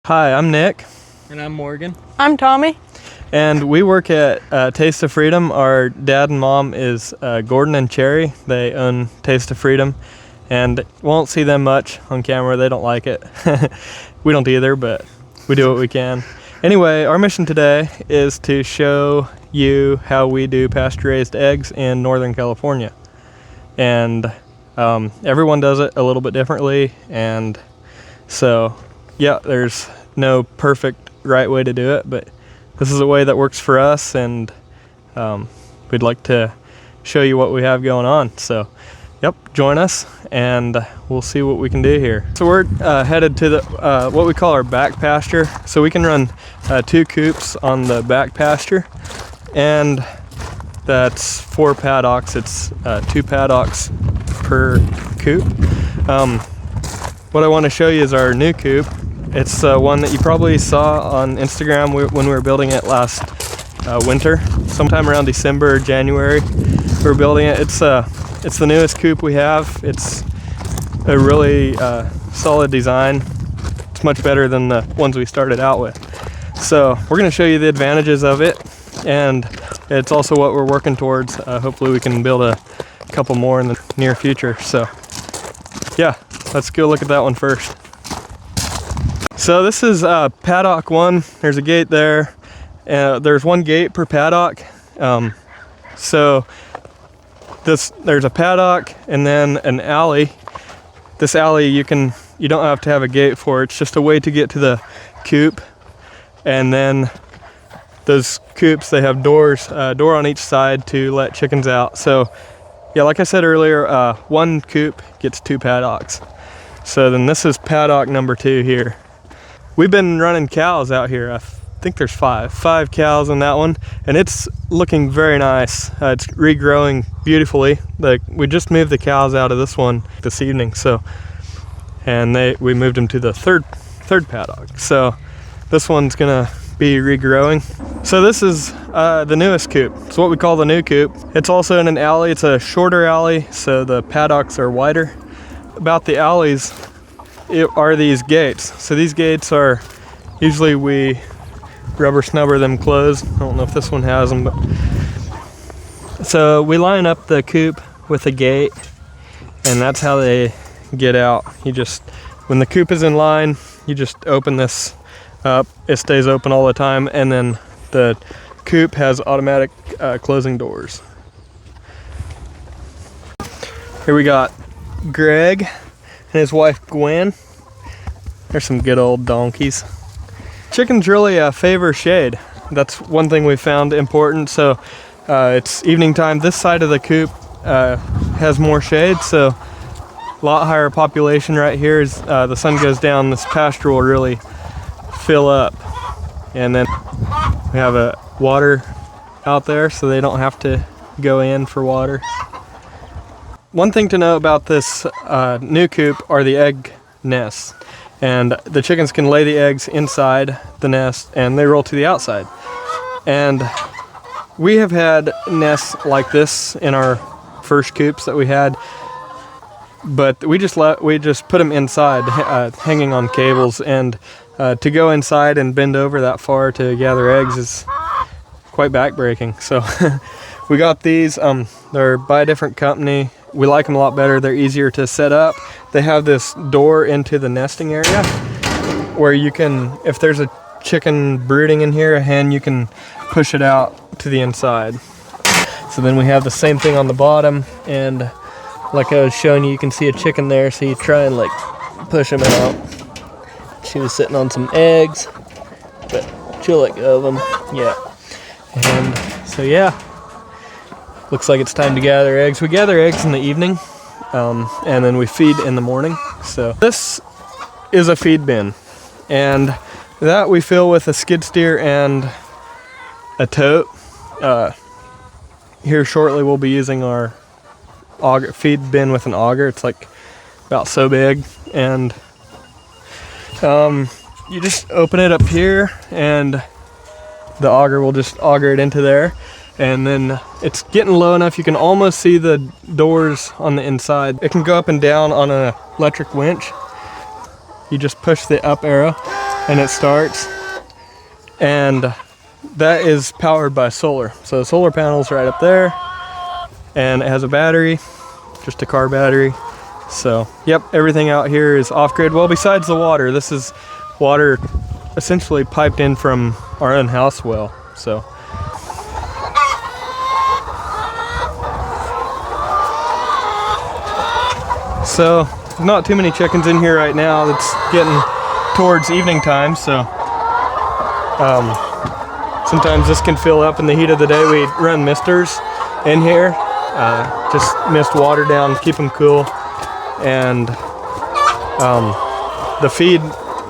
Hi, I'm Nick. And I'm Morgan. I'm Tommy. And we work at Taste of Freedom. Our dad and mom is Gordon and Cherry. They own Taste of Freedom. And won't see them much on camera. They don't like it. We don't either, but we do what we can. Anyway, our mission today is to show you how we do pasture-raised eggs in Northern California. And everyone does it a little bit differently. And so, yeah, there's no perfect right way to do it, but this is a way that works for us, and we'd like to show you what we have going on. So, yep, join us, and we'll see what we can do here. So we're headed to the what we call our back pasture. So we can run 2 coops on the back pasture, and that's 4 paddocks. It's 2 paddocks per coop. What I want to show you is our new coop. It's one that you probably saw on Instagram when we were building it last winter, sometime around December or January. We were building it. It's the newest coop we have. It's a really solid design. It's much better than the ones we started out with. So we're going to show you the advantages of it, and it's also what we're working towards. Hopefully we can build a couple more in the near future. So yeah, let's go look at that one first. So this is paddock 1. There's a gate there. There's 1 gate per paddock. So there's a paddock and then an alley. This alley you don't have to have a gate for. It's just a way to get to the coop. And then those coops, they have doors, door on each side to let chickens out. So yeah, like I said earlier, 1 coop gets 2 paddocks. So then this is paddock number 2 here. We've been running cows out here. I think there's 5 cows in that one, and it's looking very nice. It's regrowing beautifully. We just moved the cows out of this one this evening, and we moved them to the third paddock. So this one's gonna be regrowing. So this is the newest coop. It's what we call the new coop. It's also in an alley. It's a shorter alley, so the paddocks are wider. About the alleys are these gates. So these gates are, usually we rubber snubber them closed. I don't know if this one has them, but so we line up the coop with a gate, and that's how they get out. When the coop is in line, you just open this up. It stays open all the time, and then the coop has automatic closing doors. Here we got Greg and his wife Gwen. There's some good old donkeys. Chickens really favor shade. That's one thing we found important. So it's evening time. This side of the coop has more shade, so a lot higher population right here. As the sun goes down, this pasture will really fill up. And then we have a water out there, so they don't have to go in for water. One thing to know about this new coop are the egg nests. And the chickens can lay the eggs inside the nest, and they roll to the outside. And we have had nests like this in our first coops that we had, but we just put them inside, hanging on cables. And to go inside and bend over that far to gather eggs is quite backbreaking. So we got these. They're by a different company. We like them a lot better. They're easier to set up. They have this door into the nesting area where you can, if there's a chicken brooding in here, a hen, you can push it out to the inside. So then we have the same thing on the bottom, and like I was showing you, you can see a chicken there, so you try and push them out. She was sitting on some eggs, but she'll let go of them. Yeah. And so yeah. Looks like it's time to gather eggs. We gather eggs in the evening, and then we feed in the morning. So this is a feed bin, and that we fill with a skid steer and a tote. Here shortly we'll be using our auger, feed bin with an auger. It's about so big, and you just open it up here, and the auger will just auger it into there. And then it's getting low enough you can almost see the doors on the inside. It can go up and down on an electric winch. You just push the up arrow and it starts, and that is powered by solar. So the solar panel's right up there, and it has a battery, just a car battery. So yep, everything out here is off-grid. Well, besides the water, this is water essentially piped in from our own house well. So not too many chickens in here right now. It's getting towards evening time, so sometimes this can fill up in the heat of the day. We run misters in here, just mist water down, keep them cool. And the feed,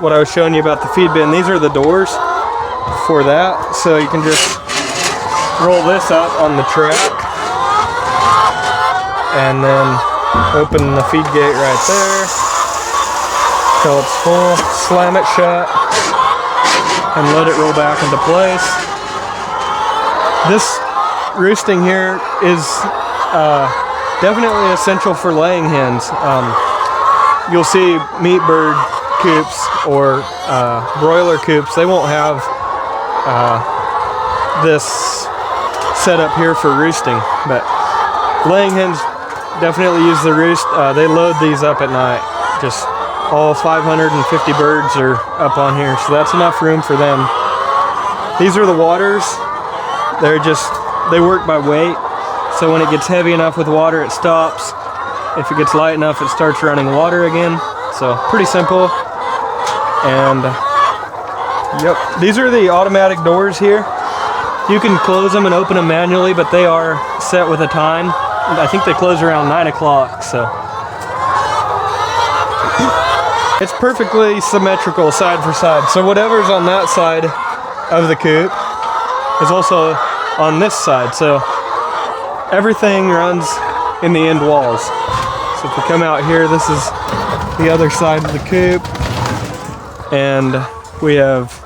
what I was showing you about the feed bin, these are the doors for that. So you can just roll this up on the track and then open the feed gate right there till it's full, slam it shut, and let it roll back into place. This roosting here is definitely essential for laying hens. You'll see meat bird coops or broiler coops, they won't have this setup here for roosting, but laying hens definitely use the roost. They load these up at night. Just all 550 birds are up on here, so that's enough room for them. These are the waters. They work by weight. So when it gets heavy enough with water, it stops. If it gets light enough, it starts running water again. So pretty simple. And yep, these are the automatic doors here. You can close them and open them manually, but they are set with a time. I think they close around 9 o'clock, so. It's perfectly symmetrical side for side. So whatever's on that side of the coop is also on this side. So everything runs in the end walls. So if we come out here, this is the other side of the coop. And we have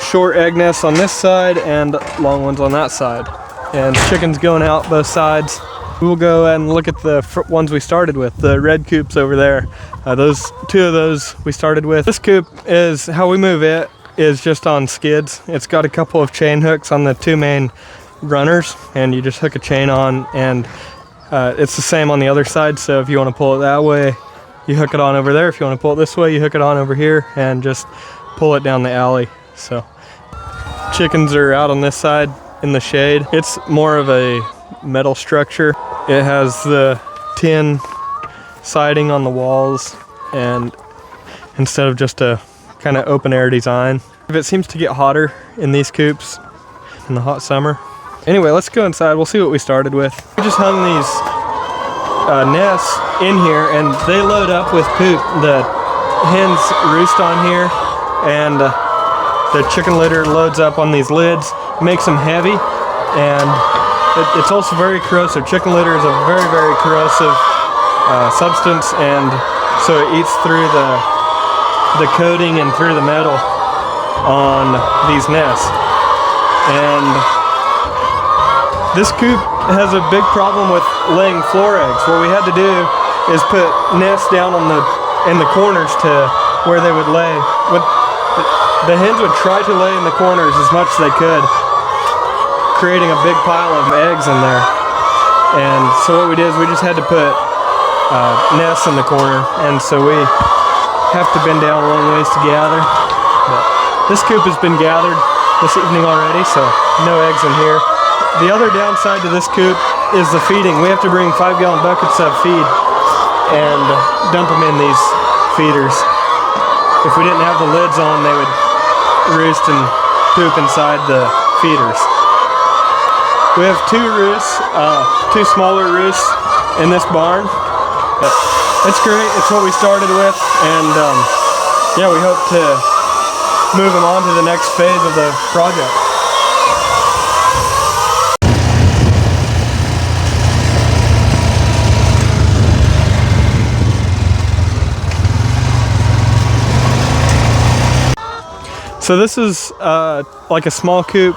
short egg nests on this side and long ones on that side. And chickens going out both sides. We will go and look at the ones we started with, the red coops over there. Two of those we started with. This coop is, how we move it, is just on skids. It's got a couple of chain hooks on the two main runners, and you just hook a chain on, and it's the same on the other side. So if you want to pull it that way, you hook it on over there. If you want to pull it this way, you hook it on over here and just pull it down the alley. So chickens are out on this side in the shade. It's more of a metal structure. It has the tin siding on the walls, and instead of just a kind of open air design. It seems to get hotter in these coops in the hot summer. Anyway, let's go inside. We'll see what we started with. We just hung these nests in here, and they load up with poop. The hens roost on here, and the chicken litter loads up on these lids, makes them heavy, and it's also very corrosive. Chicken litter is a very, very corrosive substance, and so it eats through the coating and through the metal on these nests. And this coop has a big problem with laying floor eggs. What we had to do is put nests down in the corners to where they would lay. The hens would try to lay in the corners as much as they could, creating a big pile of eggs in there. And so what we did is we just had to put nests in the corner, and so we have to bend down a long ways to gather. But this coop has been gathered this evening already, so no eggs in here. The other downside to this coop is the feeding. We have to bring 5-gallon buckets of feed and dump them in these feeders. If we didn't have the lids on, they would roost and poop inside the feeders. We have two smaller roosts in this barn. But it's great. It's what we started with, and yeah, we hope to move them on to the next phase of the project. So this is like a small coop.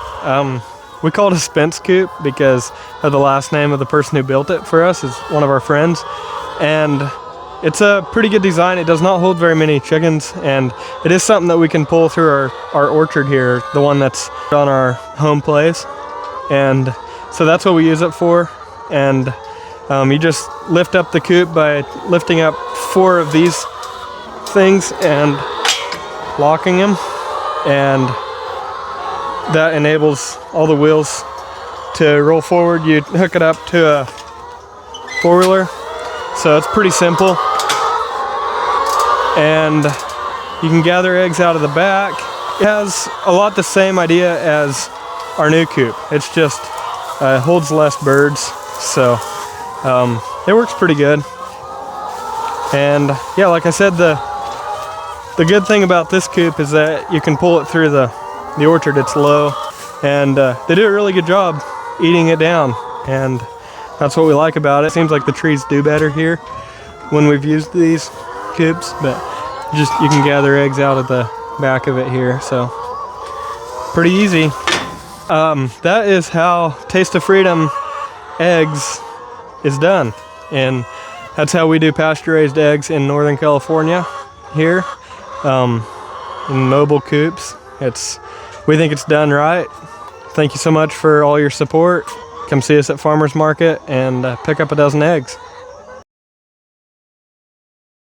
We call it a Spence coop because of the last name of the person who built it for us. Is one of our friends. And it's a pretty good design. It does not hold very many chickens, and it is something that we can pull through our orchard here, the one that's on our home place. And so that's what we use it for. And you just lift up the coop by lifting up 4 of these things and locking them, and that enables all the wheels to roll forward. You hook it up to a 4-wheeler, so it's pretty simple. And you can gather eggs out of the back. It has a lot the same idea as our new coop. It's just holds less birds, so it works pretty good. And yeah, like I said, the good thing about this coop is that you can pull it through the orchard. It's low, and they do a really good job eating it down, and that's what we like about it. Seems like the trees do better here when we've used these coops, but you can gather eggs out of the back of it here, so pretty easy. That is how Taste of Freedom eggs is done, and that's how we do pasture-raised eggs in Northern California here, in mobile coops. We think it's done right. Thank you so much for all your support. Come see us at Farmers Market and pick up a dozen eggs.